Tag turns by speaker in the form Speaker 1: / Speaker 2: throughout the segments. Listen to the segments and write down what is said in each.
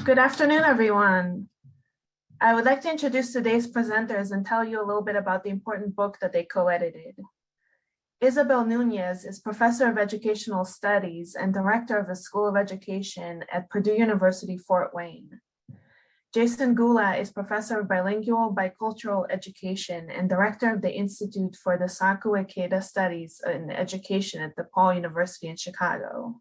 Speaker 1: Good afternoon, everyone. I would like to introduce today's presenters and tell you a little bit about the important book that they co-edited. Isabel Nunez is Professor of Educational Studies and Director of the School of Education at Purdue University, Fort Wayne. Jason Gula is Professor of Bilingual Bicultural Education and Director of the Institute for Daisaku Ikeda Studies in Education at DePaul University in Chicago.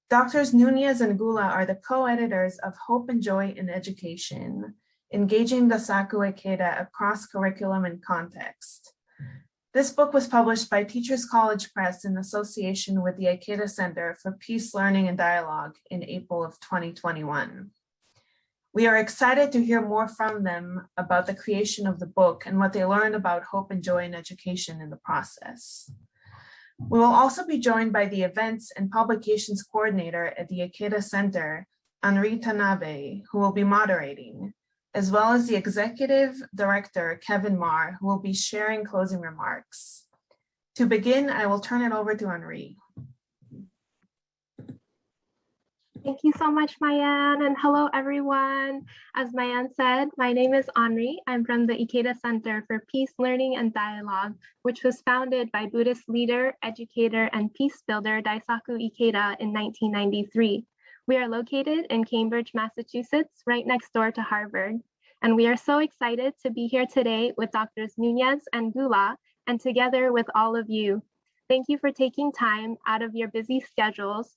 Speaker 1: Doctors Nunez and Gula are the co-editors of Hope and Joy in Education, Engaging Daisaku Ikeda Across Curriculum and Context. This book was published by Teachers College Press in association with the Ikeda Center for Peace, Learning, and Dialogue in April of 2021. We are excited to hear more from them about the creation of the book and what they learned about hope and joy in education in the process. We will also be joined by the Events and Publications Coordinator at the Ikeda Center, Henri Tanabe, who will be moderating, as well as the Executive Director, Kevin Marr, who will be sharing closing remarks. To begin, I will turn it over to Henri.
Speaker 2: Thank you so much, Mayan, and hello, everyone. As Mayan said, my name is Henri. I'm from the Ikeda Center for Peace, Learning, and Dialogue, which was founded by Buddhist leader, educator, and peace builder Daisaku Ikeda in 1993. We are located in Cambridge, Massachusetts, right next door to Harvard. And we are so excited to be here today with Drs. Nunez and Gula, and together with all of you. Thank you for taking time out of your busy schedules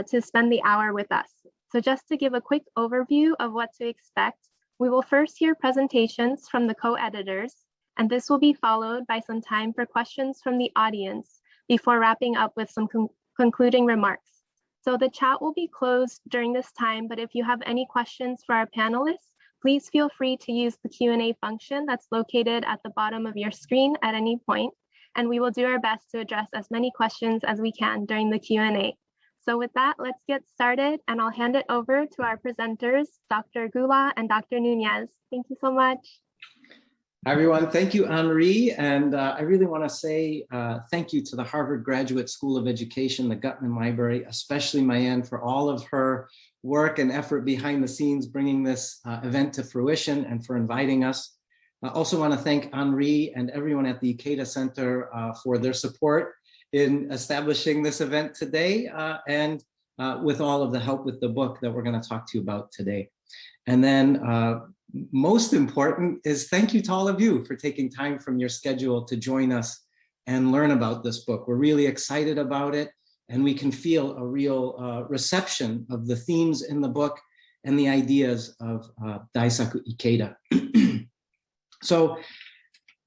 Speaker 2: to spend the hour with us. So just to give a quick overview of what to expect, we will first hear presentations from the co-editors, and this will be followed by some time for questions from the audience before wrapping up with some concluding remarks. So the chat will be closed during this time, but if you have any questions for our panelists, please feel free to use the Q&A function that's located at the bottom of your screen at any point, and we will do our best to address as many questions as we can during the Q&A. So with that, let's get started, and I'll hand it over to our presenters, Dr. Gula and Dr. Nunez. Thank you so much.
Speaker 3: Hi, everyone. Thank you, Henri. And I really want to say thank you to the Harvard Graduate School of Education, the Gutman Library, especially Mayan, for all of her work and effort behind the scenes, bringing this event to fruition and for inviting us. I also want to thank Henri and everyone at the Ikeda Center for their support in establishing this event today and with all of the help with the book that we're going to talk to you about today. And then most important is thank you to all of you for taking time from your schedule to join us and learn about this book. We're really excited about it, and we can feel a real reception of the themes in the book and the ideas of Daisaku Ikeda. So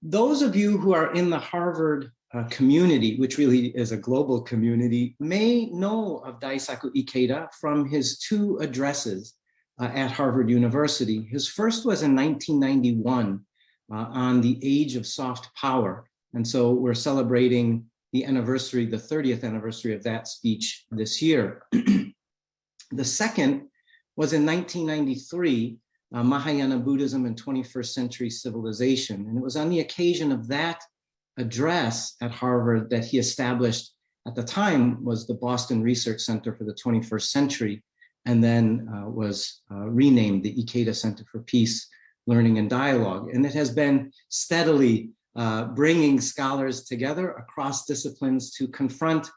Speaker 3: those of you who are in the Harvard community, which really is a global community, may know of Daisaku Ikeda from his two addresses at Harvard University. His first was in 1991 on the age of soft power. And so we're celebrating the anniversary, the 30th anniversary of that speech this year. The second was in 1993, Mahayana Buddhism and 21st Century Civilization. And it was on the occasion of that address at Harvard that he established, at the time, was the Boston Research Center for the 21st Century, and then was renamed the Ikeda Center for Peace, Learning, and Dialogue. And it has been steadily bringing scholars together across disciplines to confront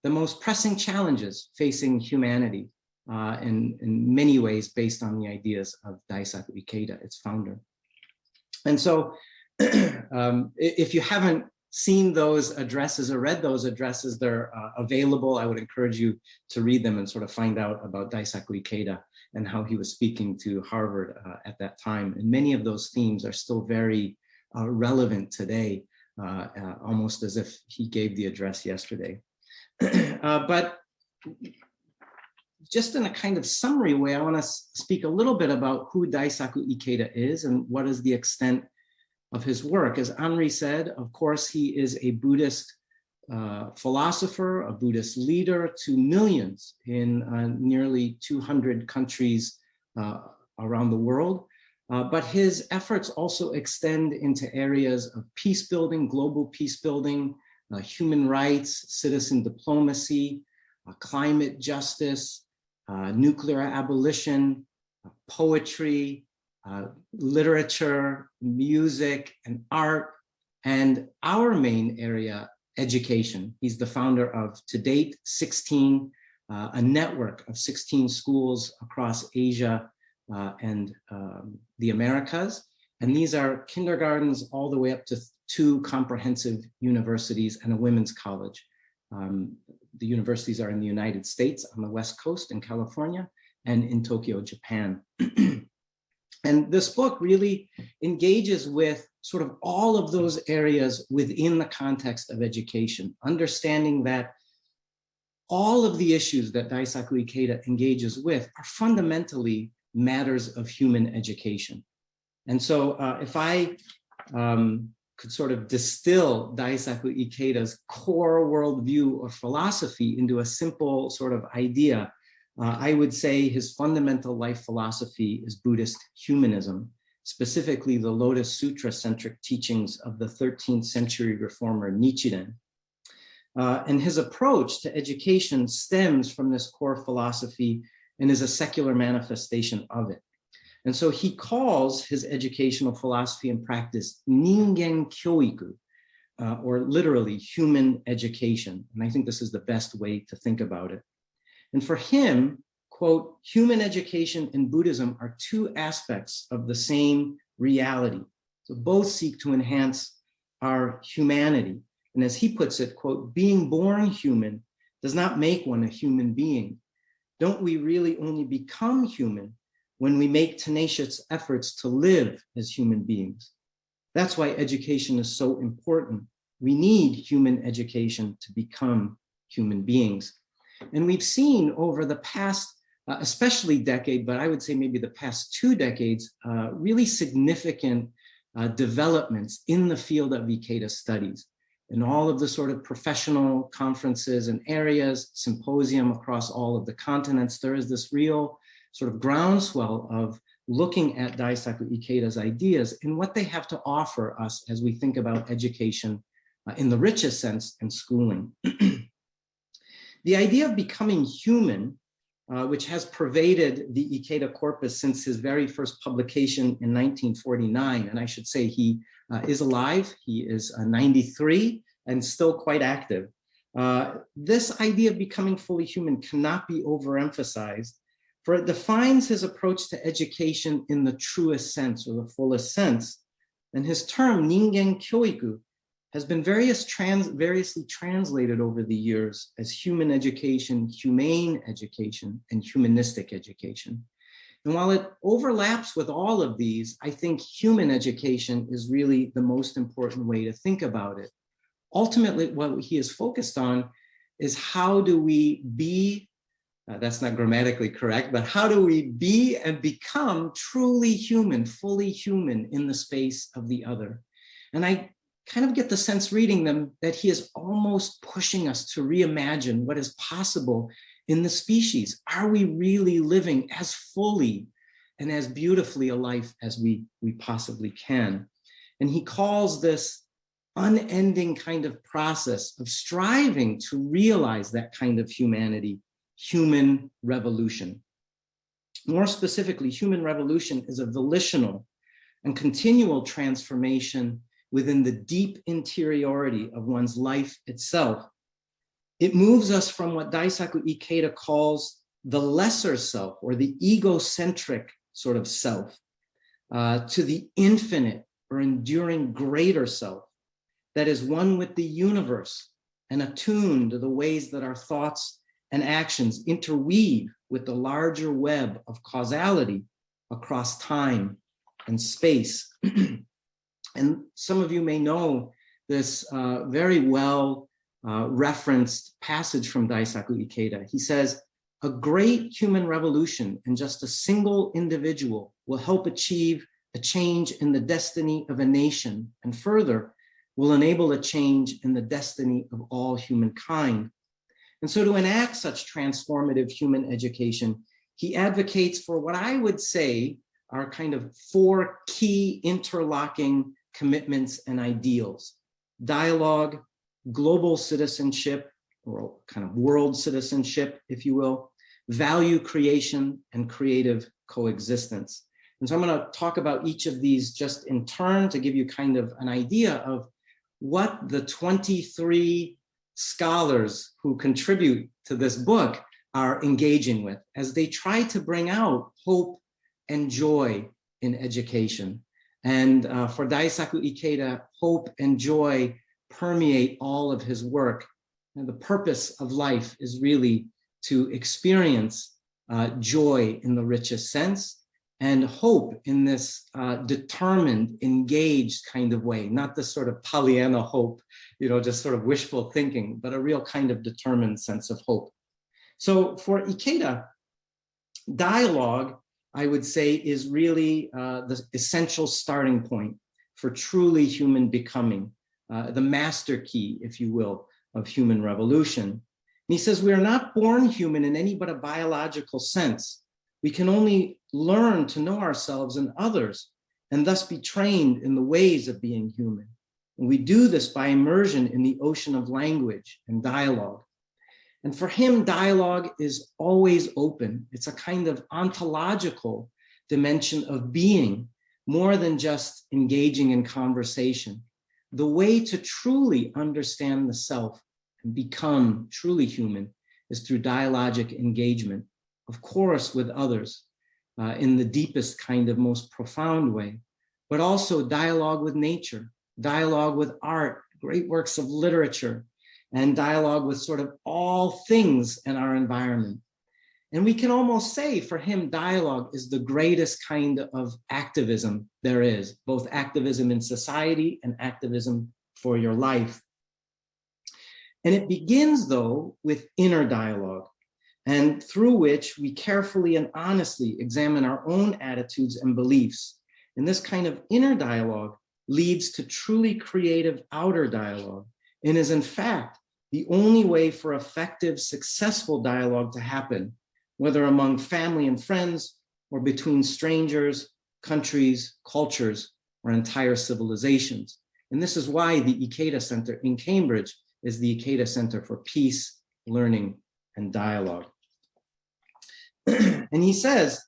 Speaker 3: the most pressing challenges facing humanity in many ways based on the ideas of Daisaku Ikeda, its founder. And so if you haven't seen those addresses or read those addresses, they're available. I would encourage you to read them and sort of find out about Daisaku Ikeda and how he was speaking to Harvard at that time. And many of those themes are still very relevant today, almost as if he gave the address yesterday. But just in a kind of summary way, I want to speak a little bit about who Daisaku Ikeda is and what is the extent of his work. As Henri said, of course, he is a Buddhist philosopher, a Buddhist leader to millions in nearly 200 countries around the world. But his efforts also extend into areas of peace building, global peace building, human rights, citizen diplomacy, climate justice, nuclear abolition, poetry, literature, music, and art, and our main area, education. He's the founder of, to date, 16, a network of 16 schools across Asia and the Americas. And these are kindergartens all the way up to 2 comprehensive universities and a women's college. The universities are in the United States on the West Coast in California and in Tokyo, Japan. And this book really engages with sort of all of those areas within the context of education, understanding that all of the issues that Daisaku Ikeda engages with are fundamentally matters of human education. And so if I could sort of distill Daisaku Ikeda's core worldview or philosophy into a simple sort of idea, I would say his fundamental life philosophy is Buddhist humanism, specifically the Lotus Sutra-centric teachings of the 13th century reformer Nichiren. And his approach to education stems from this core philosophy and is a secular manifestation of it. And so he calls his educational philosophy and practice ningen kyoiku, or literally human education. And I think this is the best way to think about it. And for him, quote, human education and Buddhism are 2 aspects of the same reality. So both seek to enhance our humanity. And as he puts it, quote, being born human does not make one a human being. Don't we really only become human when we make tenacious efforts to live as human beings? That's why education is so important. We need human education to become human beings. And we've seen over the past, especially decade, but I would say maybe the past 2 decades, really significant developments in the field of Ikeda studies. In all of the sort of professional conferences and areas, symposium across all of the continents, there is this real sort of groundswell of looking at Daisaku Ikeda's ideas and what they have to offer us as we think about education in the richest sense and schooling. The idea of becoming human, which has pervaded the Ikeda corpus since his very first publication in 1949, and I should say he is alive, he is 93 and still quite active. This idea of becoming fully human cannot be overemphasized, for it defines his approach to education in the truest sense or the fullest sense. And his term, ningen kyoiku, has been variously translated over the years as human education, humane education, and humanistic education. And while it overlaps with all of these, I think human education is really the most important way to think about it. Ultimately, what he is focused on is how do we be, that's not grammatically correct, but how do we be and become truly human, fully human in the space of the other? And I kind of get the sense reading them that he is almost pushing us to reimagine what is possible in the species. Are we really living as fully and as beautifully a life as we possibly can? And he calls this unending kind of process of striving to realize that kind of humanity, human revolution. More specifically, human revolution is a volitional and continual transformation within the deep interiority of one's life itself. It moves us from what Daisaku Ikeda calls the lesser self or the egocentric sort of self to the infinite or enduring greater self that is one with the universe and attuned to the ways that our thoughts and actions interweave with the larger web of causality across time and space. And some of you may know this very well referenced passage from Daisaku Ikeda. He says, a great human revolution in just a single individual will help achieve a change in the destiny of a nation, and further, will enable a change in the destiny of all humankind. And so to enact such transformative human education, he advocates for what I would say are kind of 4 key interlocking commitments and ideals: dialogue, global citizenship, or kind of world citizenship, if you will, value creation, and creative coexistence. And so I'm going to talk about each of these just in turn to give you kind of an idea of what the 23 scholars who contribute to this book are engaging with as they try to bring out hope and joy in education. And for Daisaku Ikeda, hope and joy permeate all of his work. And the purpose of life is really to experience joy in the richest sense and hope in this determined, engaged kind of way, not this sort of Pollyanna hope, just sort of wishful thinking, but a real kind of determined sense of hope. So for Ikeda, dialogue, I would say, is really the essential starting point for truly human becoming, the master key, if you will, of human revolution. And he says, we are not born human in any but a biological sense. We can only learn to know ourselves and others, and thus be trained in the ways of being human. And we do this by immersion in the ocean of language and dialogue. And for him, dialogue is always open. It's a kind of ontological dimension of being, more than just engaging in conversation. The way to truly understand the self and become truly human is through dialogic engagement, of course, with others in the deepest kind of most profound way, but also dialogue with nature, dialogue with art, great works of literature, and dialogue with sort of all things in our environment. And we can almost say for him, dialogue is the greatest kind of activism there is, both activism in society and activism for your life. And it begins, though, with inner dialogue, and through which we carefully and honestly examine our own attitudes and beliefs. And this kind of inner dialogue leads to truly creative outer dialogue, and is in fact the only way for effective, successful dialogue to happen, whether among family and friends or between strangers, countries, cultures, or entire civilizations. And this is why the Ikeda Center in Cambridge is the Ikeda Center for Peace, Learning, and Dialogue. And he says,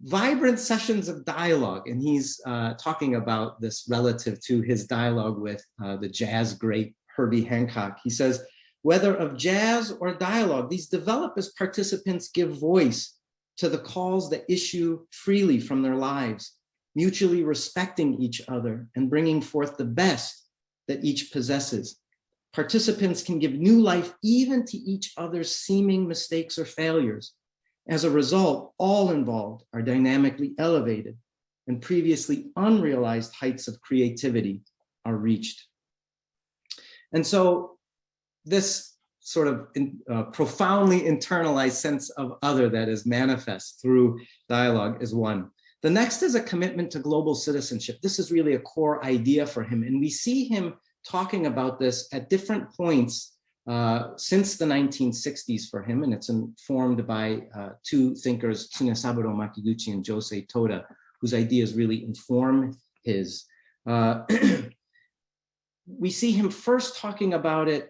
Speaker 3: vibrant sessions of dialogue, and he's talking about this relative to his dialogue with the jazz great Herbie Hancock. He says, whether of jazz or dialogue, these develop as participants give voice to the calls that issue freely from their lives, mutually respecting each other and bringing forth the best that each possesses. Participants can give new life even to each other's seeming mistakes or failures. As a result, all involved are dynamically elevated, and previously unrealized heights of creativity are reached. And so this sort of profoundly internalized sense of other that is manifest through dialogue is one. The next is a commitment to global citizenship. This is really a core idea for him, and we see him talking about this at different points since the 1960s for him, and it's informed by two thinkers, Tsunesaburo Makiguchi and Josei Toda, whose ideas really inform his. We see him first talking about it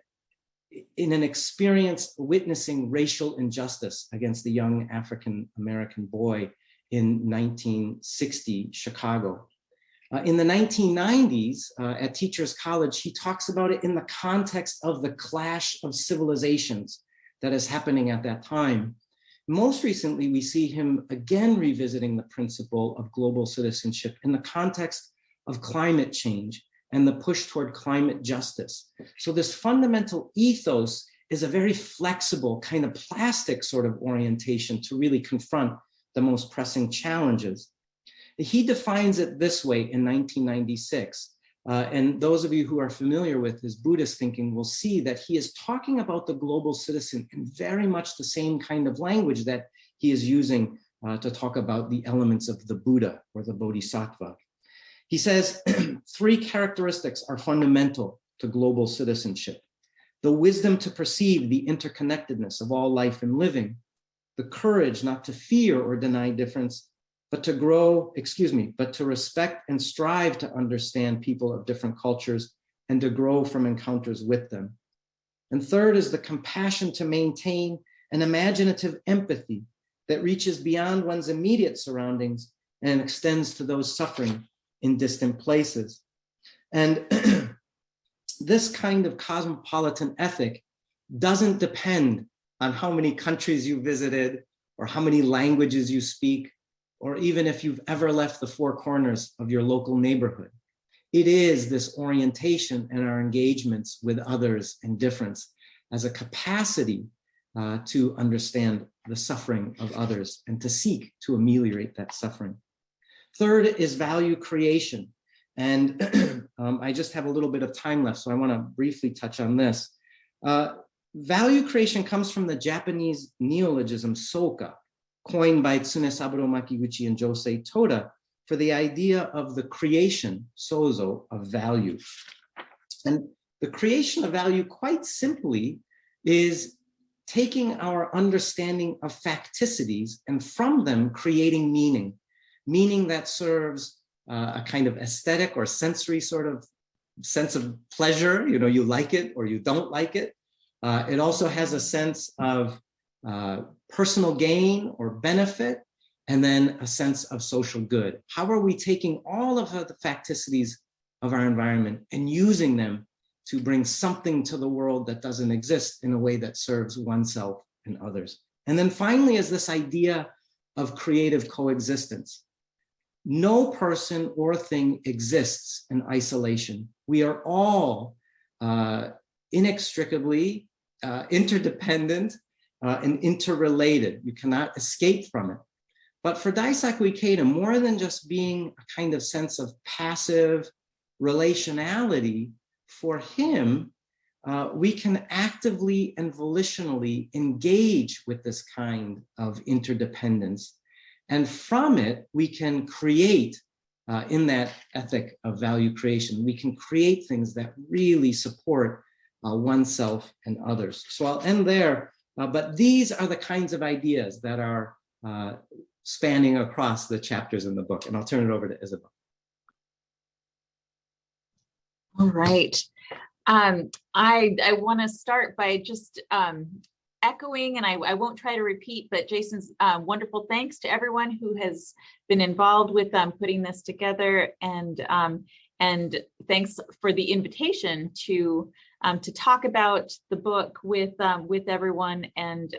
Speaker 3: in an experience witnessing racial injustice against the young African-American boy in 1960 Chicago. In the 1990s, at Teachers College, he talks about it in the context of the clash of civilizations that is happening at that time. Most recently, we see him again revisiting the principle of global citizenship in the context of climate change and the push toward climate justice. So this fundamental ethos is a very flexible, kind of plastic sort of orientation to really confront the most pressing challenges. He defines it this way in 1996. And those of you who are familiar with his Buddhist thinking will see that he is talking about the global citizen in very much the same kind of language that he is using to talk about the elements of the Buddha or the Bodhisattva. He says, three characteristics are fundamental to global citizenship: the wisdom to perceive the interconnectedness of all life and living, the courage not to fear or deny difference, but to respect and strive to understand people of different cultures and to grow from encounters with them. And third is the compassion to maintain an imaginative empathy that reaches beyond one's immediate surroundings and extends to those suffering in distant places. And this kind of cosmopolitan ethic doesn't depend on how many countries you visited or how many languages you speak, or even if you've ever left the four corners of your local neighborhood. It is this orientation and our engagements with others and difference as a capacity to understand the suffering of others and to seek to ameliorate that suffering. Third is value creation. And I just have a little bit of time left, so I want to briefly touch on this. Value creation comes from the Japanese neologism soka, coined by Tsunesaburo Makiguchi and Josei Toda, for the idea of the creation, sozo, of value. And the creation of value, quite simply, is taking our understanding of facticities and from them creating meaning, meaning that serves a kind of aesthetic or sensory sort of sense of pleasure, you like it or you don't like it. It also has a sense of personal gain or benefit, and then a sense of social good. How are we taking all of the facticities of our environment and using them to bring something to the world that doesn't exist in a way that serves oneself and others? And then finally is this idea of creative coexistence. No person or thing exists in isolation. We are all inextricably interdependent and interrelated. You cannot escape from it. But for Daisaku Ikeda, more than just being a kind of sense of passive relationality, for him, we can actively and volitionally engage with this kind of interdependence. And from it, we can create, in that ethic of value creation, we can create things that really support oneself and others. So I'll end there, but these are the kinds of ideas that are spanning across the chapters in the book. And I'll turn it over to Isabel.
Speaker 4: All right. I want to start by just echoing, and I won't try to repeat, but Jason's wonderful thanks to everyone who has been involved with putting this together, and thanks for the invitation to talk about the book with everyone, and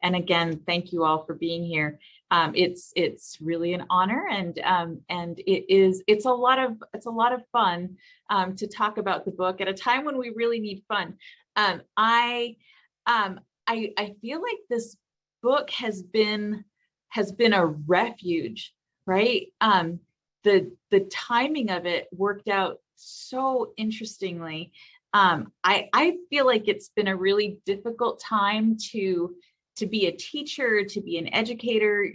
Speaker 4: again, thank you all for being here. It's really an honor, and it's a lot of fun to talk about the book at a time when we really need fun. I feel like this book has been a refuge, right? The timing of it worked out so interestingly. I feel like it's been a really difficult time to be a teacher, to be an educator,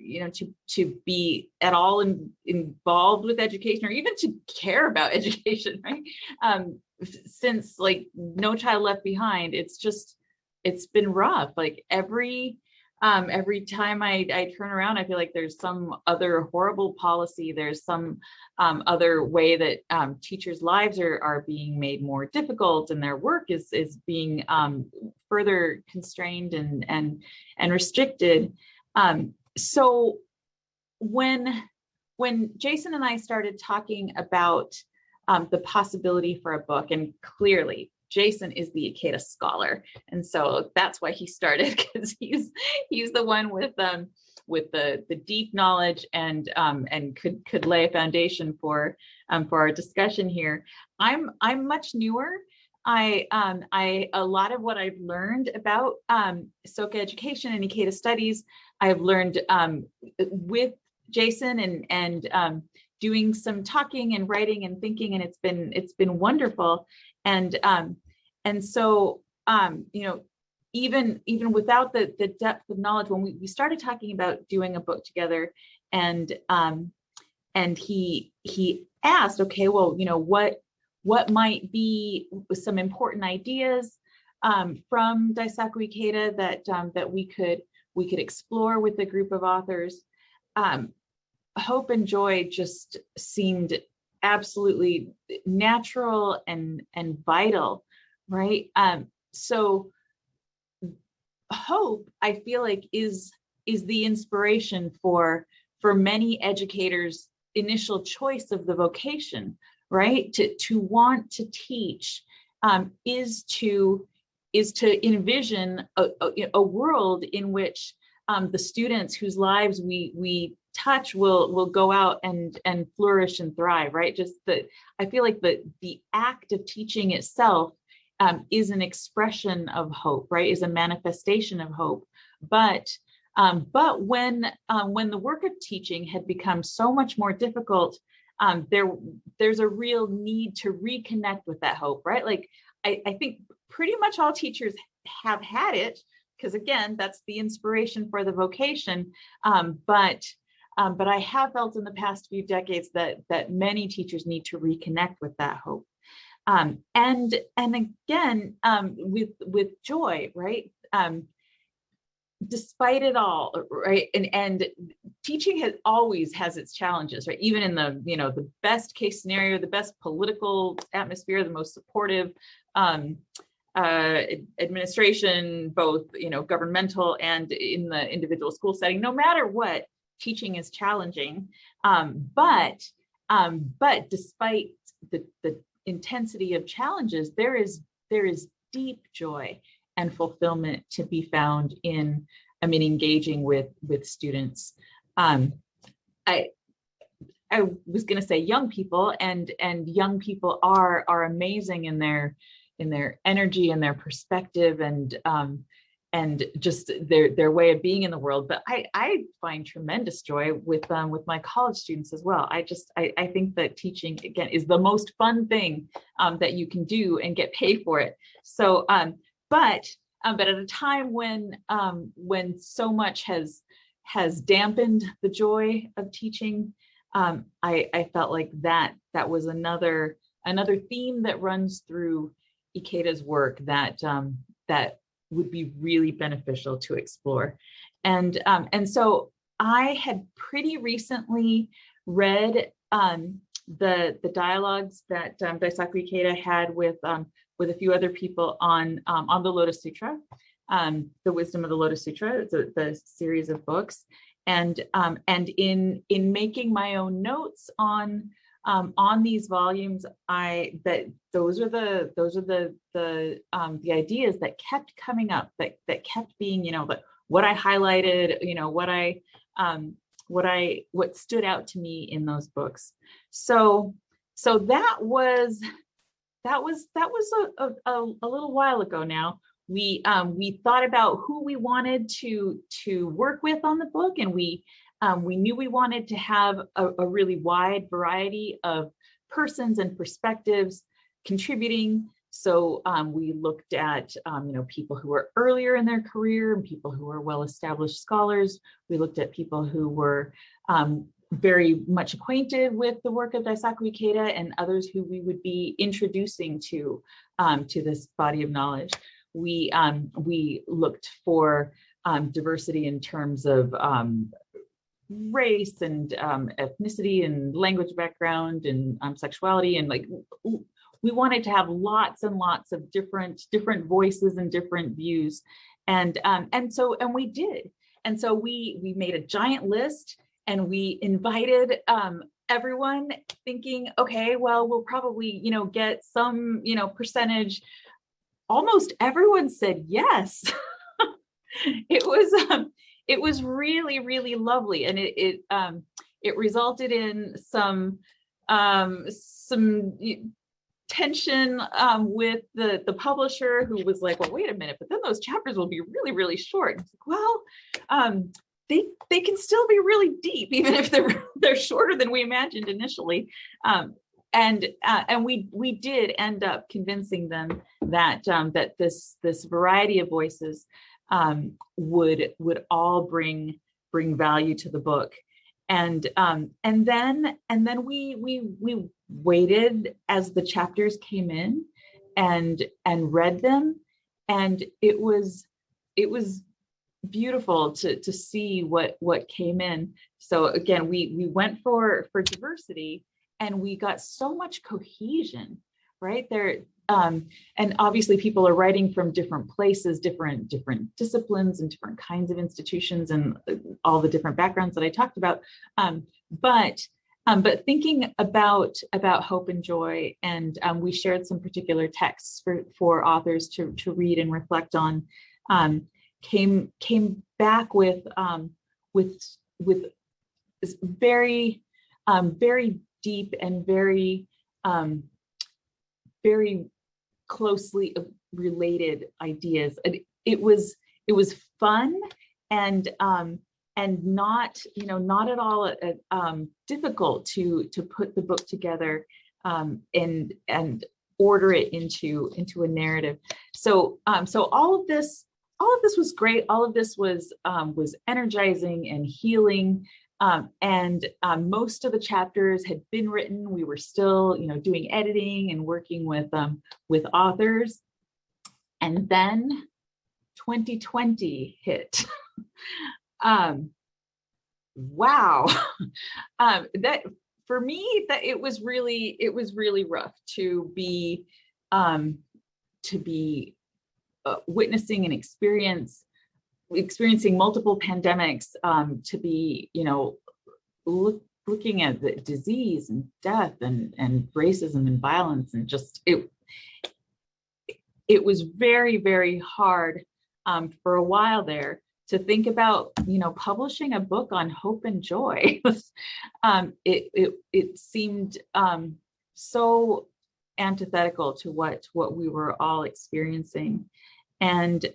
Speaker 4: to be at all involved with education, or even to care about education, right? Since like No Child Left Behind, it's been rough. Like every time I turn around, I feel like there's some other horrible policy. There's some other way that teachers' lives are being made more difficult, and their work is being further constrained and restricted. So when Jason and I started talking about the possibility for a book, and clearly Jason is the Ikeda scholar, and so that's why he started, because he's the one with the deep knowledge and could lay a foundation for our discussion here. I'm much newer. A lot of what I've learned about Soka education and Ikeda studies, I've learned with Jason and doing some talking and writing and thinking, and it's been wonderful. And so even without the depth of knowledge, when we started talking about doing a book together, and he asked, okay, well, what might be some important ideas from Daisaku Ikeda that we could explore with a group of authors. Hope and joy just seemed absolutely natural and vital, right? So hope, I feel like, is the inspiration for many educators' initial choice of the vocation, right? To want to teach is to envision a world in which the students whose lives we touch will go out and flourish and thrive, right? I feel like the act of teaching itself is an expression of hope, right? Is a manifestation of hope. But when the work of teaching had become so much more difficult, there's a real need to reconnect with that hope, right? Like I think pretty much all teachers have had it, because again, that's the inspiration for the vocation. But I have felt in the past few decades that many teachers need to reconnect with that hope. And again, with joy, right? Despite it all, right? And teaching always has its challenges, right? Even in the best case scenario, the best political atmosphere, the most supportive administration, both governmental and in the individual school setting, no matter what, teaching is challenging. But despite the intensity of challenges, there is deep joy and fulfillment to be found in engaging with students. I was going to say young people, and young people are amazing in their energy and their perspective and just their way of being in the world. But I find tremendous joy with my college students as well. I think that teaching, again, is the most fun thing that you can do and get paid for it. So but at a time when so much has dampened the joy of teaching, I felt like that was another theme that runs through Ikeda's work that would be really beneficial to explore. And so I had pretty recently read the dialogues that Daisaku Ikeda had with a few other people on the Lotus Sutra, the Wisdom of the Lotus Sutra. It's the series of books, and in making my own notes on these volumes, those are the ideas that kept coming up, that kept being, what I highlighted, what stood out to me in those books. So that was a little while ago now. We thought about who we wanted to work with on the book, and we knew we wanted to have a really wide variety of persons and perspectives contributing. So we looked at people who were earlier in their career and people who were well-established scholars. We looked at people who were very much acquainted with the work of Daisaku Ikeda, and others who we would be introducing to this body of knowledge. We looked for diversity in terms of race and ethnicity and language background and sexuality, and we wanted to have lots and lots of different voices and different views, and we did. And so we made a giant list, and we invited everyone, thinking, okay, well, we'll probably get some percentage. Almost everyone said yes. It was really, really lovely, and it resulted in some tension with the publisher, who was like, well, wait a minute, but then those chapters will be really, really short. It's like, well, they can still be really deep, even if they're shorter than we imagined initially. And we did end up convincing them that this variety of voices would all bring value to the book. And then we waited as the chapters came in and read them, and it was beautiful to see what came in. So again, we went for diversity, and we got so much cohesion, right? And obviously people are writing from different places, different disciplines and different kinds of institutions and all the different backgrounds that I talked about. But thinking about hope and joy, and we shared some particular texts for authors to read and reflect on, came back with this very deep and very closely related ideas. It was fun and not at all difficult to put the book together and order it into a narrative. So all of this was great. All of this was energizing and healing. And most of the chapters had been written. We were still, doing editing and working with authors. And then 2020 hit. Wow. That for me, that it was really rough to be witnessing and experiencing multiple pandemics, to be, looking at the disease and death and racism and violence, and just it was very, very hard for a while there to think about, publishing a book on hope and joy. It seemed so antithetical to what we were all experiencing. And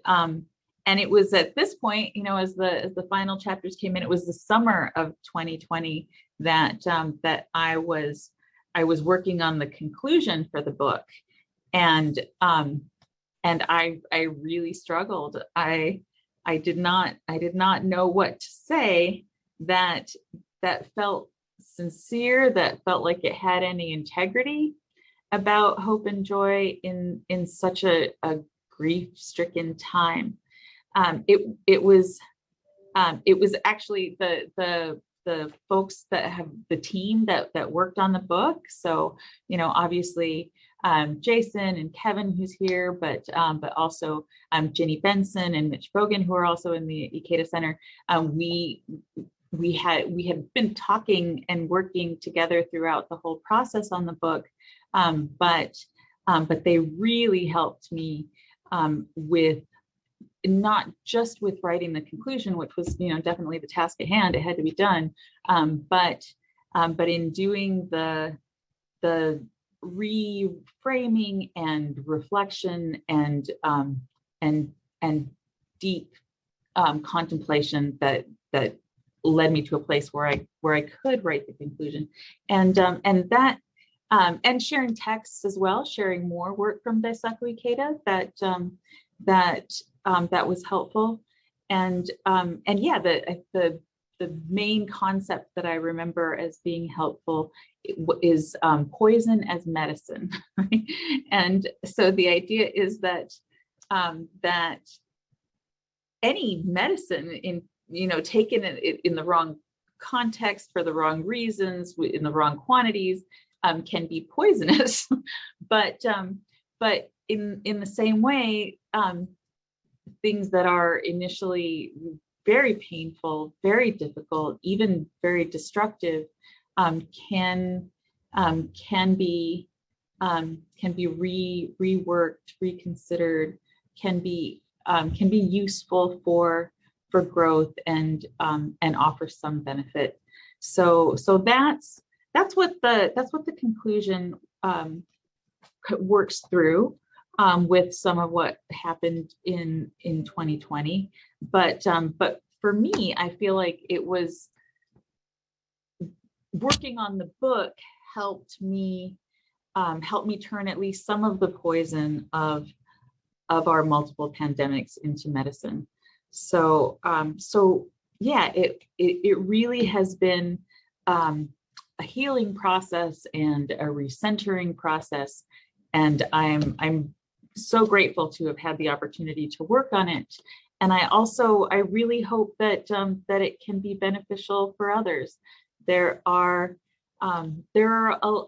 Speaker 4: it was at this point, as the final chapters came in, it was the summer of 2020 that I was working on the conclusion for the book, and I really struggled. I did not know what to say that felt sincere, that felt like it had any integrity about hope and joy in such a grief-stricken time. It was actually the folks that have the team that worked on the book. So, obviously Jason and Kevin, who's here, but also Jenny Benson and Mitch Bogan, who are also in the Ikeda Center. We had been talking and working together throughout the whole process on the book, but they really helped me with not just with writing the conclusion, which was definitely the task at hand, it had to be done, but in doing the reframing and reflection and deep contemplation that led me to a place where I could write the conclusion, and sharing texts as well, sharing more work from Daisaku Ikeda that was helpful, and yeah, the main concept that I remember as being helpful is poison as medicine, right? And so the idea is that that any medicine taken in the wrong context for the wrong reasons in the wrong quantities can be poisonous, but in the same way, things that are initially very painful, very difficult, even very destructive, can be reworked, reconsidered, can be useful for growth and offer some benefit. So that's what the conclusion works through. With some of what happened in 2020, but for me, I feel like it was working on the book helped me turn at least some of the poison of our multiple pandemics into medicine. So yeah, it really has been a healing process and a recentering process, and I'm so grateful to have had the opportunity to work on it. And I really hope that it can be beneficial for others. There are a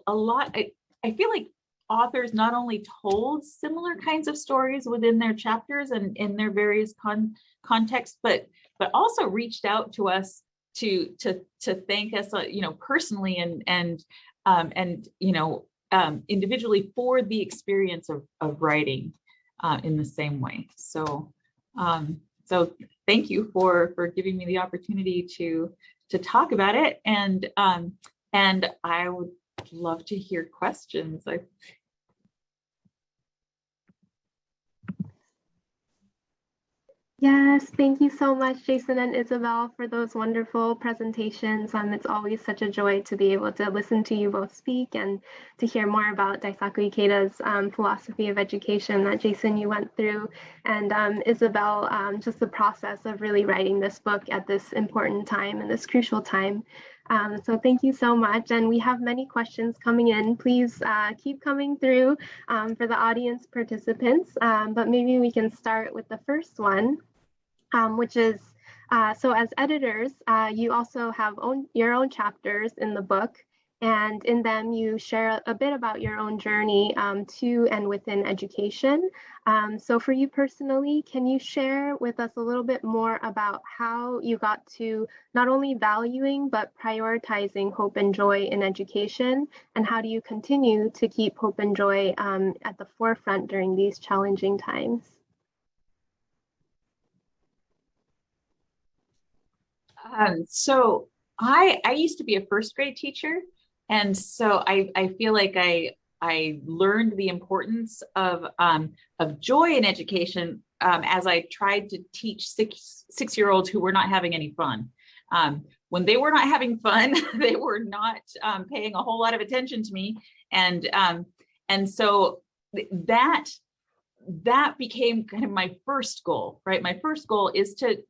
Speaker 4: lot, I feel like authors not only told similar kinds of stories within their chapters and in their various contexts, but also reached out to us to thank us, personally and individually for the experience of writing in the same way. So thank you for giving me the opportunity to talk about it, and I would love to hear questions.
Speaker 2: Yes, thank you so much, Jason and Isabel, for those wonderful presentations. It's always such a joy to be able to listen to you both speak and to hear more about Daisaku Ikeda's philosophy of education that, Jason, you went through, and Isabel, just the process of really writing this book at this important time and this crucial time. So thank you so much. And we have many questions coming in. Please keep coming through for the audience participants, but maybe we can start with the first one. Which is, so as editors, you also have your own chapters in the book, and in them you share a bit about your own journey to and within education. So for you personally, can you share with us a little bit more about how you got to not only valuing, but prioritizing hope and joy in education, and how do you continue to keep hope and joy at the forefront during these challenging times?
Speaker 4: So I used to be a first grade teacher, and so I feel like I learned the importance of joy in education as I tried to teach six-year-olds who were not having any fun. When they were not having fun, they were not paying a whole lot of attention to me, and so that became kind of my first goal, right? My first goal is to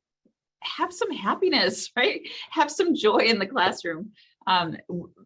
Speaker 4: have some happiness, right? Have some joy in the classroom,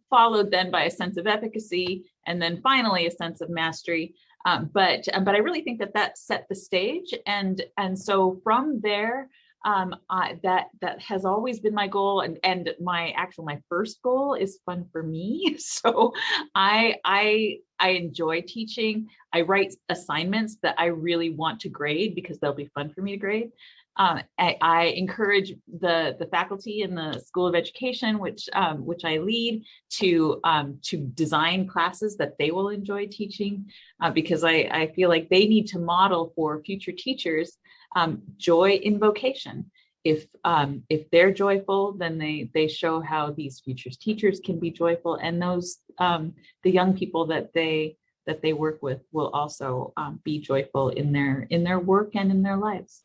Speaker 4: followed then by a sense of efficacy, and then finally a sense of mastery. But I really think that set the stage, and so from there, that has always been my goal, and my first goal is fun for me. So I enjoy teaching. I write assignments that I really want to grade because they'll be fun for me to grade. I encourage the faculty in the School of Education, which I lead, to design classes that they will enjoy teaching, because I feel like they need to model for future teachers joy in vocation. If they're joyful, then they show how these future teachers can be joyful, and those the young people that they work with will also be joyful in their work and in their lives.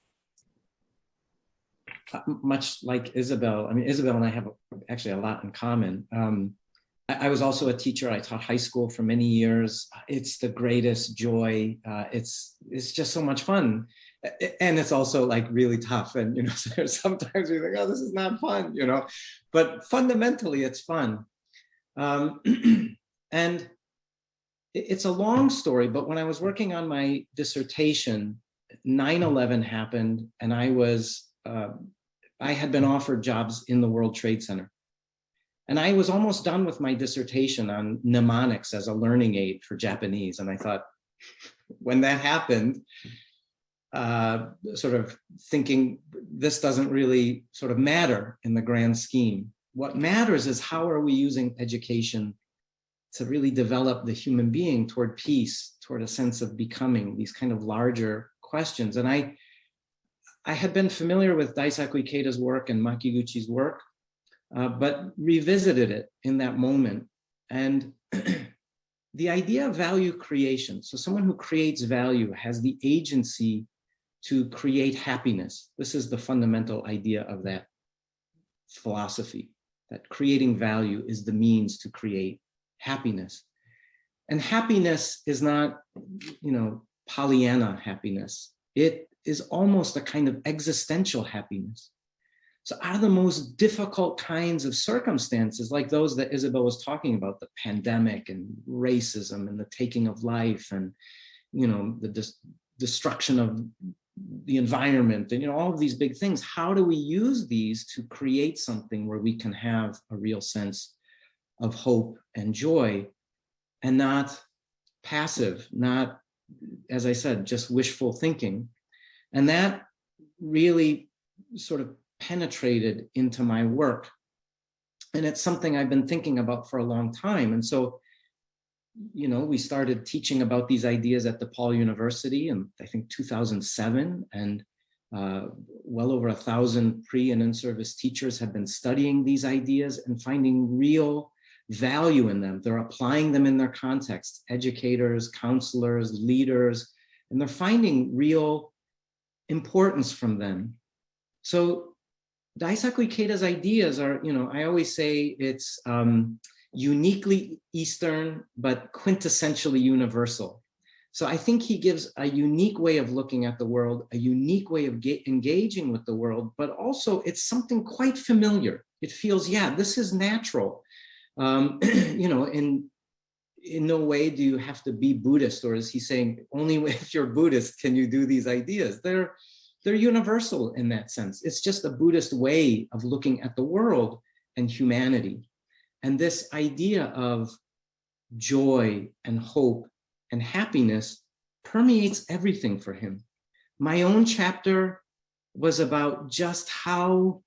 Speaker 3: Much like Isabel, I mean, Isabel and I have actually a lot in common. I was also a teacher. I taught high school for many years. It's the greatest joy. It's just so much fun. And it's also like really tough. And, sometimes you think, oh, this is not fun, but fundamentally it's fun. And it's a long story, but when I was working on my dissertation, 9/11 happened, and I had been offered jobs in the World Trade Center. And I was almost done with my dissertation on mnemonics as a learning aid for Japanese. And I thought, when that happened, sort of thinking this doesn't really sort of matter in the grand scheme. What matters is how are we using education to really develop the human being toward peace, toward a sense of becoming, these kind of larger questions. And I had been familiar with Daisaku Ikeda's work and Makiguchi's work, but revisited it in that moment. And the idea of value creation, so someone who creates value has the agency to create happiness. This is the fundamental idea of that philosophy, that creating value is the means to create happiness. And happiness is not, Pollyanna happiness. It is almost a kind of existential happiness. So out of the most difficult kinds of circumstances, like those that Isabel was talking about, the pandemic and racism and the taking of life and, the destruction of the environment and, all of these big things, how do we use these to create something where we can have a real sense of hope and joy and not passive, not, as I said, just wishful thinking. And that really sort of penetrated into my work. And it's something I've been thinking about for a long time. And so, you know, we started teaching about these ideas at DePaul University in, I think, 2007. And well over 1,000 pre and in-service teachers have been studying these ideas and finding real value in them. They're applying them in their contexts, educators, counselors, leaders, and they're finding real importance from them. So Daisaku Ikeda's ideas are, you know, I always say it's uniquely Eastern, but quintessentially universal. So I think he gives a unique way of looking at the world, a unique way of engaging with the world, but also it's something quite familiar. It feels, yeah, this is natural. You know, in no way do you have to be Buddhist, or is he saying only if you're Buddhist can you do these ideas? They're universal in that sense. It's just a Buddhist way of looking at the world and humanity. And this idea of joy and hope and happiness permeates everything for him. My own chapter was about just how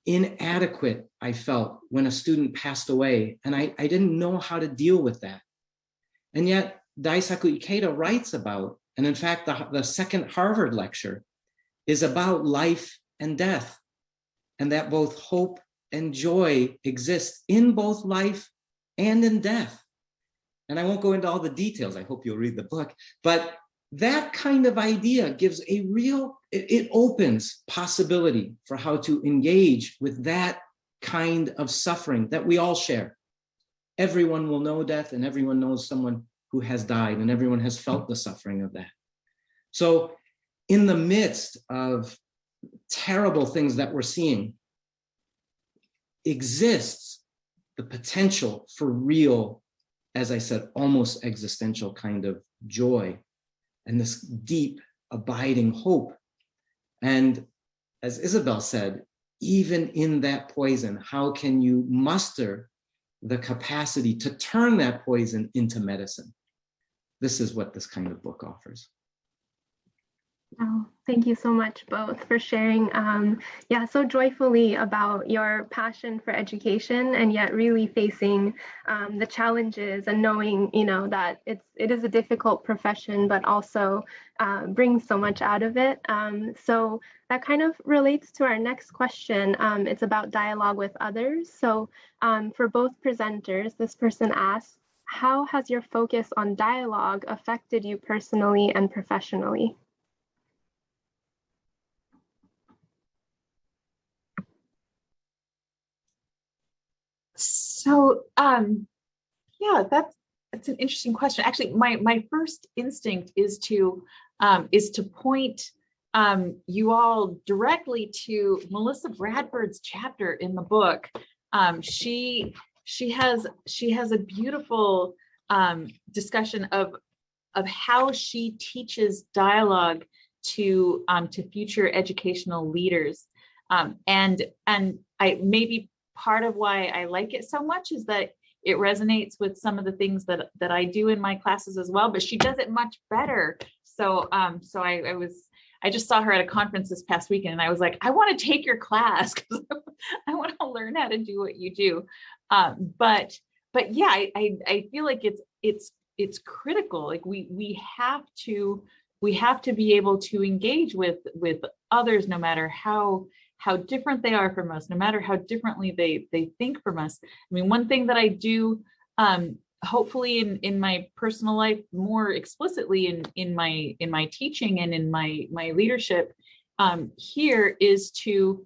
Speaker 3: inadequate I felt when a student passed away, and I didn't know how to deal with that. And yet Daisaku Ikeda writes about, and in fact, the second Harvard lecture is about life and death, and that both hope and joy exist in both life and in death. And I won't go into all the details. I hope you'll read the book, but that kind of idea gives a real, it opens possibility for how to engage with that kind of suffering that we all share. Everyone will know death, and everyone knows someone who has died, and everyone has felt the suffering of that. So in the midst of terrible things that we're seeing, exists the potential for real, as I said, almost existential kind of joy and this deep, abiding hope. And as Isabel said, even in that poison, how can you muster the capacity to turn that poison into medicine? This is what this kind of book offers.
Speaker 2: Oh, thank you so much both for sharing, so joyfully about your passion for education, and yet really facing the challenges and knowing, you know, that it is a difficult profession, but also brings so much out of it. So that kind of relates to our next question. It's about dialogue with others. So for both presenters, this person asks, how has your focus on dialogue affected you personally and professionally?
Speaker 4: So, yeah, that's an interesting question. Actually, my first instinct is to point you all directly to Melissa Bradford's chapter in the book. She has a beautiful discussion of how she teaches dialogue to future educational leaders, and I maybe part of why I like it so much is that it resonates with some of the things that I do in my classes as well, but she does it much better. So I just saw her at a conference this past weekend, and I was like, I want to take your class because I want to learn how to do what you do. But yeah, I feel like it's critical. Like we have to be able to engage with others, no matter how different they are from us, no matter how differently they think from us. I mean, one thing that I do, hopefully in my personal life, more explicitly in my teaching and in my leadership here, is to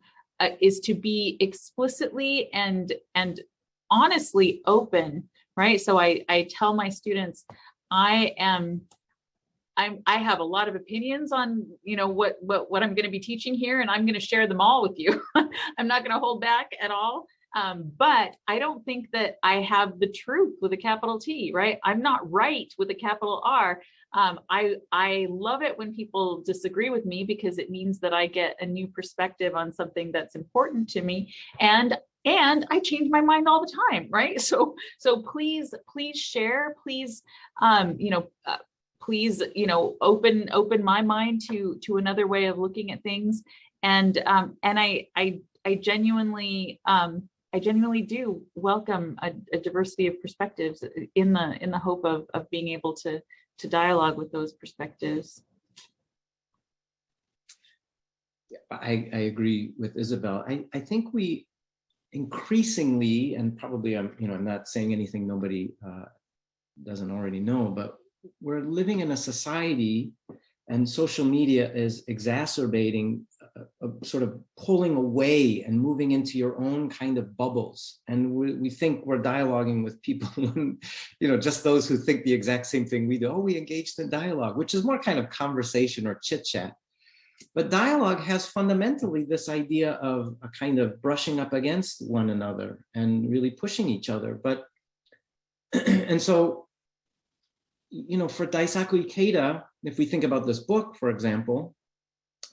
Speaker 4: be explicitly and honestly open, right? So I tell my students, I have a lot of opinions on, you know, what I'm going to be teaching here, and I'm going to share them all with you. I'm not going to hold back at all. But I don't think that I have the truth with a capital T, right? I'm not right with a capital R. I love it when people disagree with me, because it means that I get a new perspective on something that's important to me. And and I change my mind all the time, right? So please share, please, please, open my mind to another way of looking at things. And I genuinely do welcome a diversity of perspectives in the hope of being able to dialogue with those perspectives.
Speaker 3: I agree with Isabel. I think we increasingly, and probably I'm not saying anything nobody doesn't already know, but we're living in a society, and social media is exacerbating a sort of pulling away and moving into your own kind of bubbles. And we think we're dialoguing with people when, just those who think the exact same thing we do. Oh, we engaged in dialogue, which is more kind of conversation or chit chat. But dialogue has fundamentally this idea of a kind of brushing up against one another and really pushing each other. And so, for Daisaku Ikeda, if we think about this book, for example,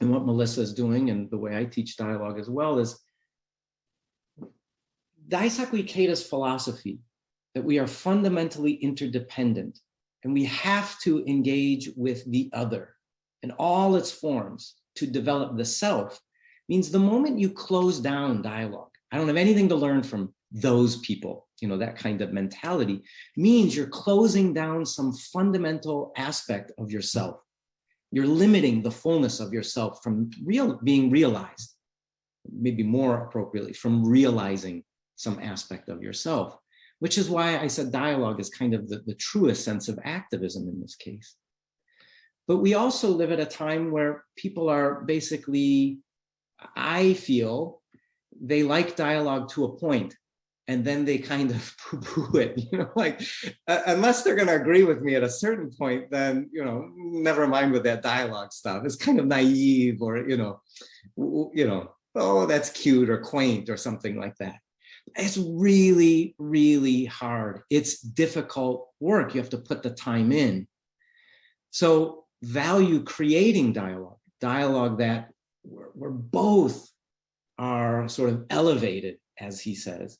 Speaker 3: and what Melissa is doing, and the way I teach dialogue as well, is Daisaku Ikeda's philosophy that we are fundamentally interdependent and we have to engage with the other in all its forms to develop the self, means the moment you close down dialogue, I don't have anything to learn from those people, that kind of mentality, means you're closing down some fundamental aspect of yourself. You're limiting the fullness of yourself from being realized, maybe more appropriately, from realizing some aspect of yourself, which is why I said dialogue is kind of the truest sense of activism in this case. But we also live at a time where people are basically, I feel, they like dialogue to a point, and then they kind of poo-poo it, unless they're going to agree with me at a certain point, then, never mind with that dialogue stuff. It's kind of naive, or, oh, that's cute or quaint or something like that. It's really, really hard. It's difficult work. You have to put the time in. So value creating dialogue that where both are sort of elevated, as he says.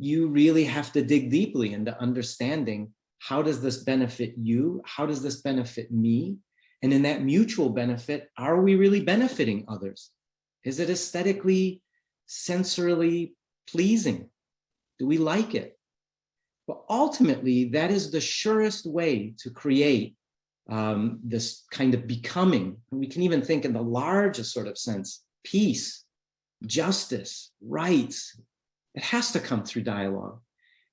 Speaker 3: You really have to dig deeply into understanding, how does this benefit you? How does this benefit me? And in that mutual benefit, are we really benefiting others? Is it aesthetically, sensorily pleasing? Do we like it? But ultimately, that is the surest way to create this kind of becoming. And we can even think in the largest sort of sense, peace, justice, rights. It has to come through dialogue.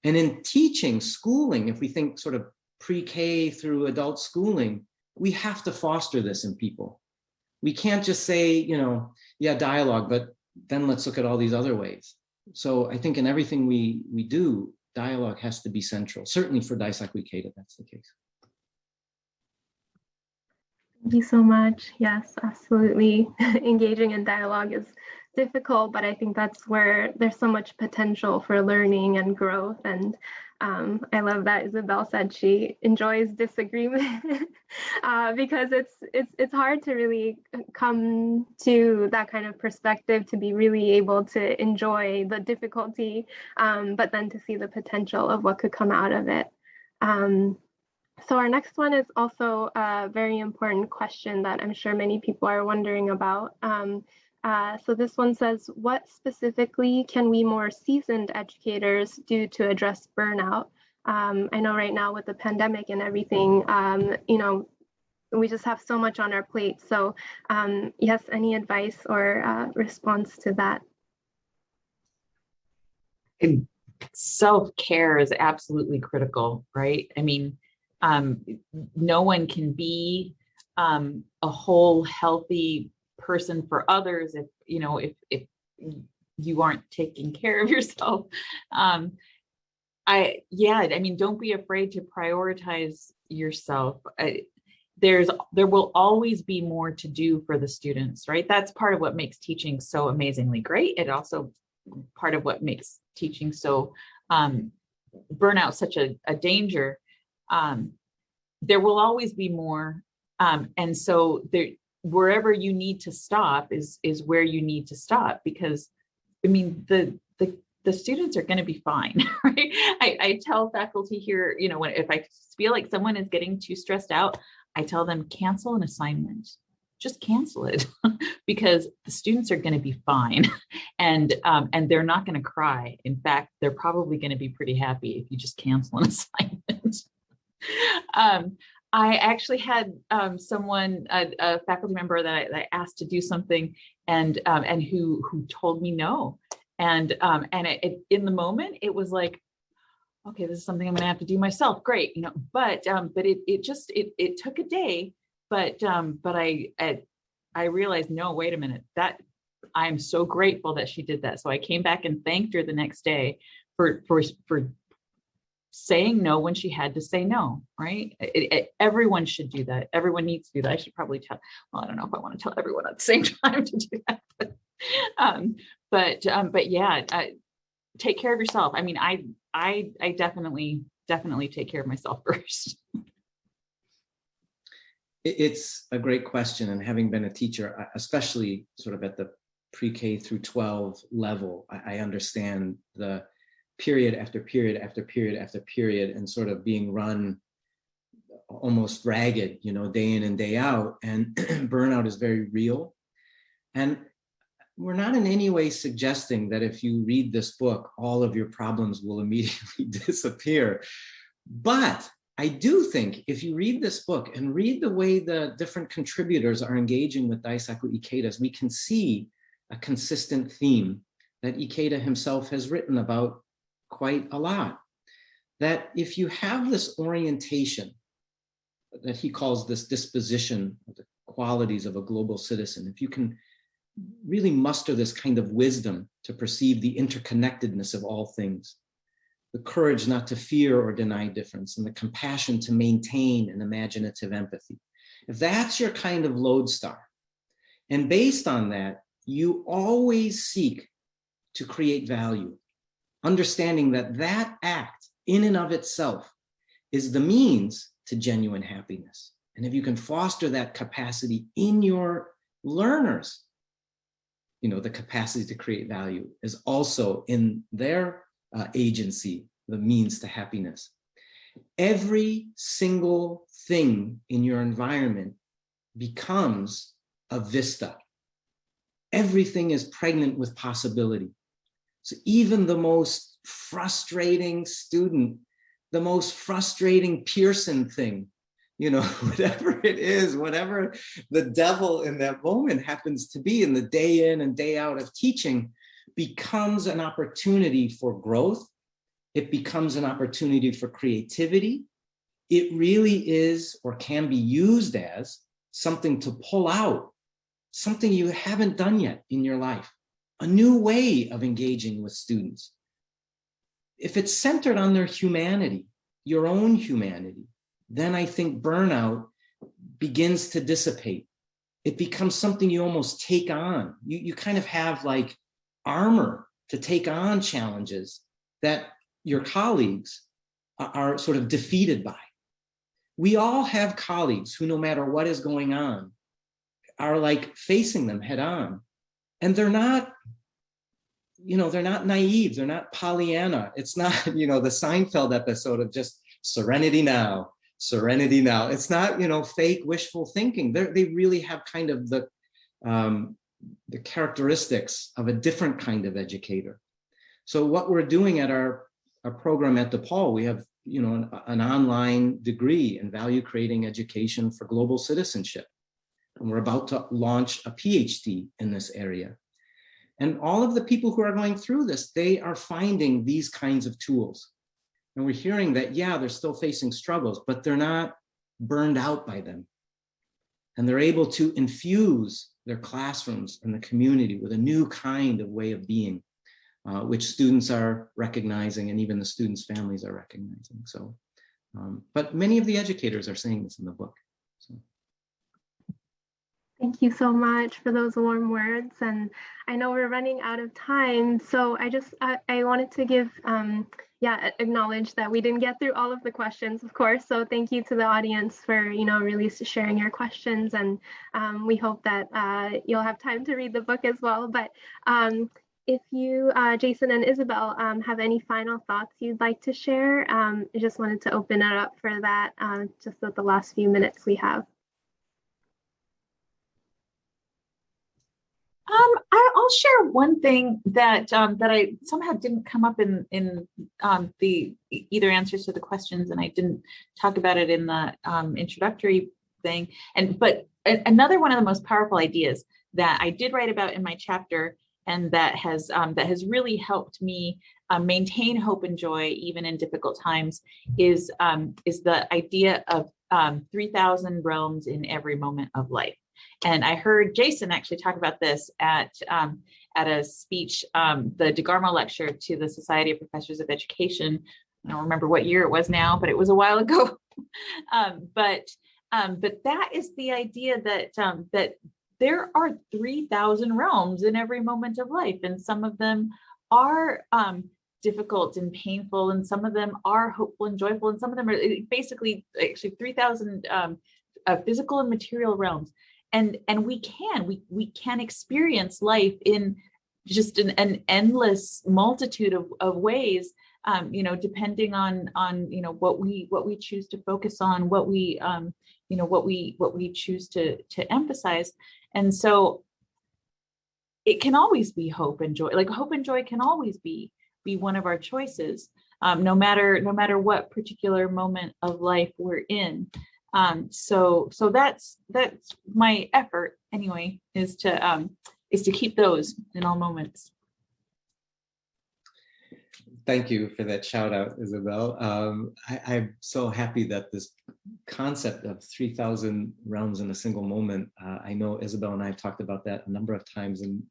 Speaker 3: And in teaching, schooling, if we think sort of pre-K through adult schooling, we have to foster this in people. We can't just say, yeah, dialogue, but then let's look at all these other ways. So I think in everything we do, dialogue has to be central. Certainly for Daisaku Ikeda, that's the case.
Speaker 2: Thank you so much. Yes, absolutely. Engaging in dialogue is difficult, but I think that's where there's so much potential for learning and growth. And I love that Isabel said she enjoys disagreement because it's hard to really come to that kind of perspective, to be really able to enjoy the difficulty, but then to see the potential of what could come out of it. So our next one is also a very important question that I'm sure many people are wondering about. So this one says, what specifically can we more seasoned educators do to address burnout? I know right now with the pandemic and everything, we just have so much on our plate. So yes, any advice or response to that?
Speaker 4: Self-care is absolutely critical, right? I mean, no one can be a whole, healthy person for others if you aren't taking care of yourself. Don't be afraid to prioritize yourself. There will always be more to do for the students, right? That's part of what makes teaching so amazingly great. It also part of what makes teaching so burnout such a danger. There will always be more, and so wherever you need to stop is where you need to stop, because I mean the the students are going to be fine, right? I tell faculty here, you know, if I feel like someone is getting too stressed out, I tell them cancel an assignment. Just cancel it because the students are going to be fine, and they're not going to cry. In fact, they're probably going to be pretty happy if you just cancel an assignment. I actually had someone, a faculty member that I asked to do something, and who told me no, and in the moment it was like, okay, this is something I'm going to have to do myself. Great, you know, but it took a day, but I realized, no, wait a minute, that I'm so grateful that she did that. So I came back and thanked her the next day for saying no when she had to say no, right? Everyone should do that. Everyone needs to do that. I should probably tell, well, I don't know if I want to tell everyone at the same time to do that, but yeah, take care of yourself. I mean, I definitely take care of myself first.
Speaker 3: It's a great question. And having been a teacher, especially sort of at the pre-K through 12 level, I understand the period after period after period after period and sort of being run almost ragged, you know, day in and day out. And burnout is very real. And we're not in any way suggesting that if you read this book, all of your problems will immediately disappear. But I do think if you read this book and read the way the different contributors are engaging with Daisaku Ikeda, we can see a consistent theme that Ikeda himself has written about quite a lot. That if you have this orientation that he calls this disposition, the qualities of a global citizen, if you can really muster this kind of wisdom to perceive the interconnectedness of all things, the courage not to fear or deny difference, and the compassion to maintain an imaginative empathy. If that's your kind of lodestar, and based on that, you always seek to create value, understanding that that act in and of itself is the means to genuine happiness. And if you can foster that capacity in your learners, you know, the capacity to create value is also in their agency, the means to happiness. Every single thing in your environment becomes a vista. Everything is pregnant with possibility. So even the most frustrating student, the most frustrating Pearson thing, you know, whatever it is, whatever the devil in that moment happens to be in the day in and day out of teaching, becomes an opportunity for growth. It becomes an opportunity for creativity. It really is, or can be used as, something to pull out, something you haven't done yet in your life, a new way of engaging with students. If it's centered on their humanity, your own humanity, then I think burnout begins to dissipate. It becomes something you almost take on. You kind of have like armor to take on challenges that your colleagues are sort of defeated by. We all have colleagues who, no matter what is going on, are like facing them head on. And they're not, you know, they're not naive. They're not Pollyanna. It's not, you know, the Seinfeld episode of just serenity now, serenity now. It's not, you know, fake wishful thinking. They really have kind of the characteristics of a different kind of educator. So what we're doing at our program at DePaul, we have, you know, an online degree in value creating education for global citizenship. And we're about to launch a PhD in this area. And all of the people who are going through this, they are finding these kinds of tools. And we're hearing that, yeah, they're still facing struggles, but they're not burned out by them. And they're able to infuse their classrooms and the community with a new kind of way of being, which students are recognizing, and even the students' families are recognizing. So, but many of the educators are saying this in the book. So.
Speaker 2: Thank you so much for those warm words. And I know we're running out of time. So I wanted to give, acknowledge that we didn't get through all of the questions, of course. So thank you to the audience for, you know, really sharing your questions. And we hope that you'll have time to read the book as well. But if you, Jason and Isabel, have any final thoughts you'd like to share, I just wanted to open it up for that just with the last few minutes we have.
Speaker 4: I'll share one thing that that I somehow didn't come up in the either answers to the questions, and I didn't talk about it in the introductory thing. But another one of the most powerful ideas that I did write about in my chapter, and that has really helped me maintain hope and joy even in difficult times, is the idea of 3,000 realms in every moment of life. And I heard Jason actually talk about this at a speech, the DeGarmo lecture to the Society of Professors of Education. I don't remember what year it was now, but it was a while ago. But that is the idea that that there are 3,000 realms in every moment of life, and some of them are difficult and painful, and some of them are hopeful and joyful, and some of them are basically actually 3,000 physical and material realms. And we can experience life in just an endless multitude of ways, depending on what we choose to focus on, what we choose to emphasize. And so it can always be hope and joy. Like hope and joy can always be one of our choices, no matter what particular moment of life we're in. So that's my effort anyway, is to keep those in all moments.
Speaker 3: Thank you for that shout out, Isabel. I'm so happy that this concept of 3,000 realms in a single moment, I know Isabel and I have talked about that a number of times, and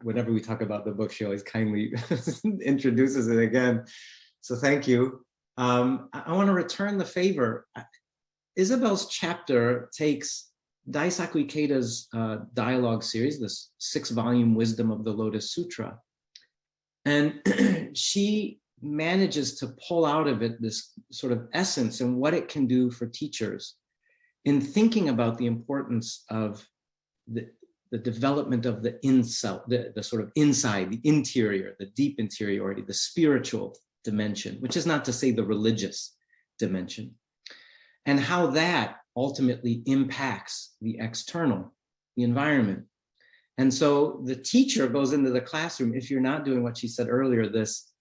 Speaker 3: whenever we talk about the book, she always kindly introduces it again. So thank you. I want to return the favor. Isabel's chapter takes Daisaku Ikeda's dialogue series, this 6-volume Wisdom of the Lotus Sutra, and she manages to pull out of it this sort of essence and what it can do for teachers in thinking about the importance of the development of the in-self, the sort of inside, the interior, the deep interiority, the spiritual dimension, which is not to say the religious dimension, and how that ultimately impacts the external, the environment. And so the teacher goes into the classroom, if you're not doing what she said earlier, this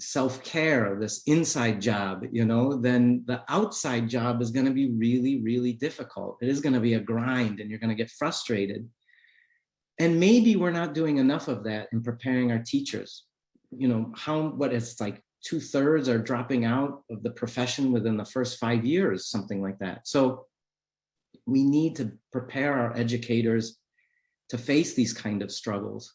Speaker 3: self-care, this inside job, then the outside job is going to be really, really difficult. It is going to be a grind, and you're going to get frustrated. And maybe we're not doing enough of that in preparing our teachers. It's like 2/3 are dropping out of the profession within the first 5 years, something like that. So we need to prepare our educators to face these kind of struggles.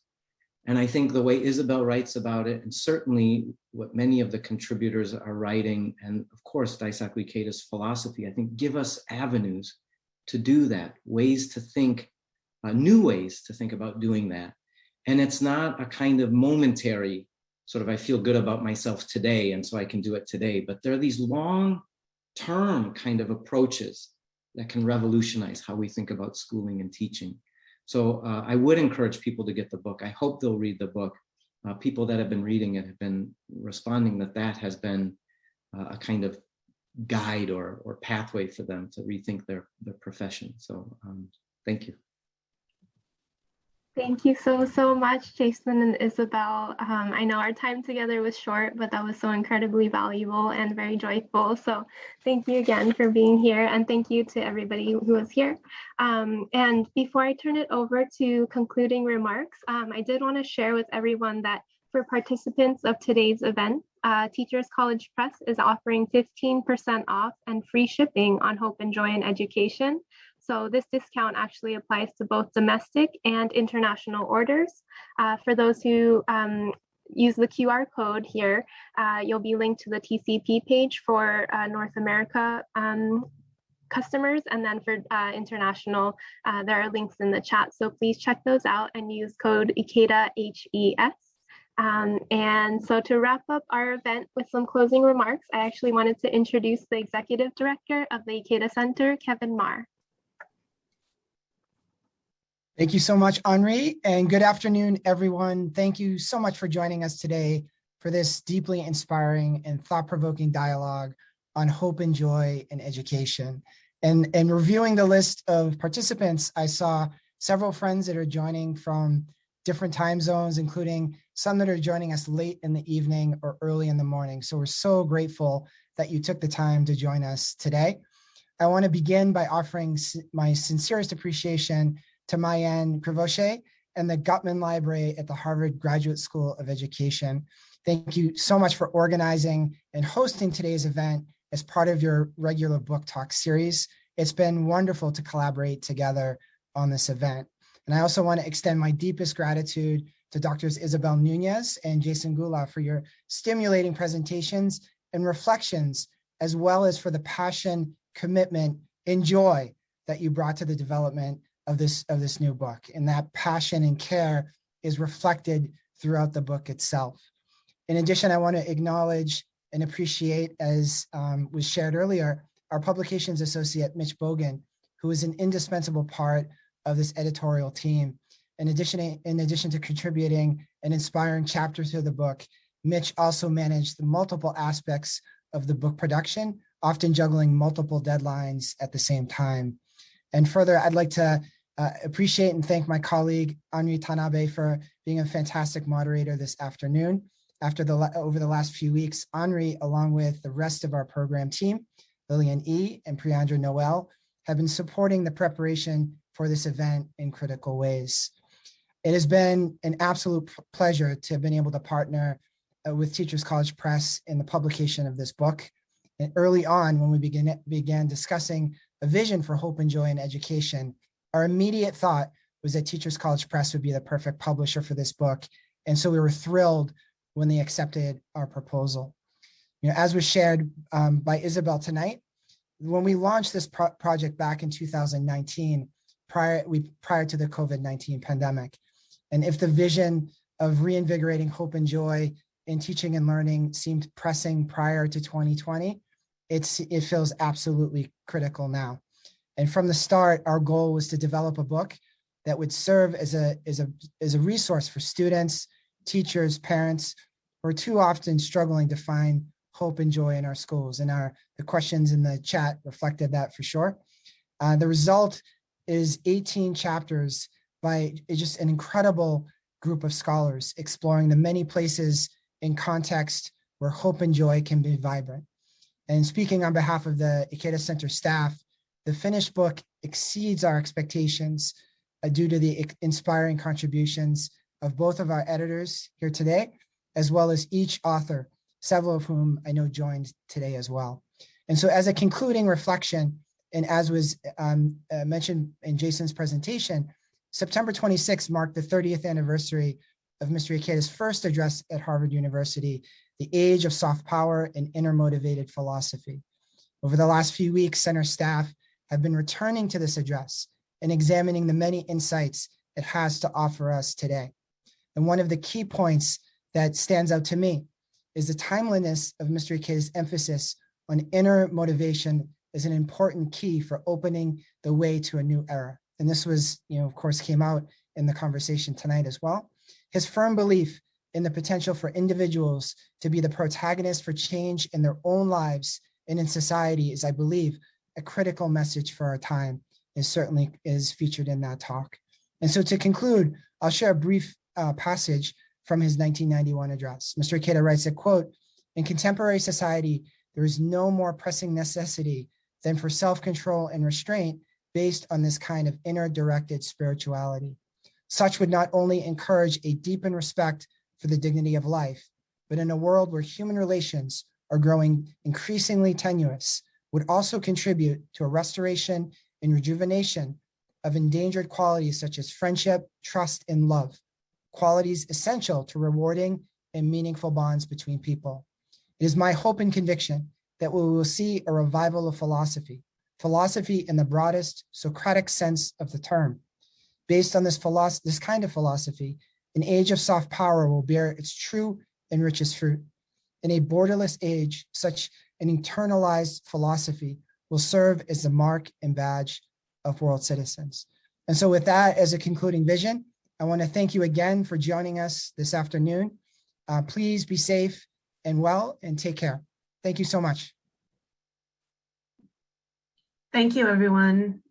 Speaker 3: And I think the way Isabel writes about it, and certainly what many of the contributors are writing, and of course Daisaku Ikeda's philosophy, I think give us avenues to do that, ways to think, new ways to think about doing that. And it's not a kind of momentary sort of, I feel good about myself today, and so I can do it today. But there are these long-term kind of approaches that can revolutionize how we think about schooling and teaching. So I would encourage people to get the book. I hope they'll read the book. People that have been reading it have been responding that has been a kind of guide or pathway for them to rethink their profession. So thank you.
Speaker 2: Thank you so much, Jason and Isabel. I know our time together was short, but that was so incredibly valuable and very joyful. So thank you again for being here, and thank you to everybody who was here. And before I turn it over to concluding remarks, I did want to share with everyone that for participants of today's event, Teachers College Press is offering 15% off and free shipping on Hope and Joy in Education. So this discount actually applies to both domestic and international orders. For those who use the QR code here, you'll be linked to the TCP page for North America customers, and then for international, there are links in the chat. So please check those out and use code Ikeda HES. And so to wrap up our event with some closing remarks, I actually wanted to introduce the Executive Director of the Ikeda Center, Kevin Marr.
Speaker 5: Thank you so much, Henri, and good afternoon, everyone. Thank you so much for joining us today for this deeply inspiring and thought-provoking dialogue on hope and joy in education. And reviewing the list of participants, I saw several friends that are joining from different time zones, including some that are joining us late in the evening or early in the morning. So we're so grateful that you took the time to join us today. I want to begin by offering my sincerest appreciation to Mayan Krivoche and the Gutman Library at the Harvard Graduate School of Education. Thank you so much for organizing and hosting today's event as part of your regular book talk series. It's been wonderful to collaborate together on this event. And I also want to extend my deepest gratitude to Drs. Isabel Nunez and Jason Gula for your stimulating presentations and reflections, as well as for the passion, commitment, and joy that you brought to the development of this new book. And that passion and care is reflected throughout the book itself. In addition, I want to acknowledge and appreciate, as was shared earlier, our publications associate, Mitch Bogan, who is an indispensable part of this editorial team. In addition to contributing an inspiring chapter to the book, Mitch also managed the multiple aspects of the book production, often juggling multiple deadlines at the same time. And further, I'd like to appreciate and thank my colleague, Henri Tanabe, for being a fantastic moderator this afternoon. Over the last few weeks, Henri, along with the rest of our program team, Lillian E. and Priandra Noel, have been supporting the preparation for this event in critical ways. It has been an absolute pleasure to have been able to partner with Teachers College Press in the publication of this book. And early on, when we began discussing a vision for hope and joy in education, our immediate thought was that Teachers College Press would be the perfect publisher for this book. And so we were thrilled when they accepted our proposal. As was shared by Isabel tonight, when we launched this project back in 2019, prior to the COVID-19 pandemic, and if the vision of reinvigorating hope and joy in teaching and learning seemed pressing prior to 2020, it feels absolutely critical now. And from the start, our goal was to develop a book that would serve as a resource for students, teachers, parents, who are too often struggling to find hope and joy in our schools. And the questions in the chat reflected that for sure. The result is 18 chapters by just an incredible group of scholars exploring the many places in context where hope and joy can be vibrant. And speaking on behalf of the Ikeda Center staff, the finished book exceeds our expectations due to the inspiring contributions of both of our editors here today, as well as each author, several of whom I know joined today as well. And so as a concluding reflection, and as was mentioned in Jason's presentation, September 26th marked the 30th anniversary of Mr. Ikeda's first address at Harvard University, The Age of Soft Power and Inner-Motivated Philosophy. Over the last few weeks, center staff have been returning to this address and examining the many insights it has to offer us today. And one of the key points that stands out to me is the timeliness of Mr. Ikeda's emphasis on inner motivation as an important key for opening the way to a new era. And this was, of course, came out in the conversation tonight as well. His firm belief in the potential for individuals to be the protagonists for change in their own lives and in society is, I believe, a critical message for our time, and certainly is featured in that talk. And so to conclude, I'll share a brief passage from his 1991 address. Mr. Ikeda writes that, quote, "In contemporary society, there is no more pressing necessity than for self-control and restraint based on this kind of inner-directed spirituality. Such would not only encourage a deepened respect for the dignity of life, but in a world where human relations are growing increasingly tenuous, would also contribute to a restoration and rejuvenation of endangered qualities such as friendship, trust, and love, qualities essential to rewarding and meaningful bonds between people. It is my hope and conviction that we will see a revival of philosophy in the broadest Socratic sense of the term. Based on this kind of philosophy, an age of soft power will bear its true and richest fruit. In a borderless age, such an internalized philosophy will serve as the mark and badge of world citizens." And so with that as a concluding vision, I want to thank you again for joining us this afternoon. Please be safe and well and take care. Thank you so much.
Speaker 1: Thank you, everyone.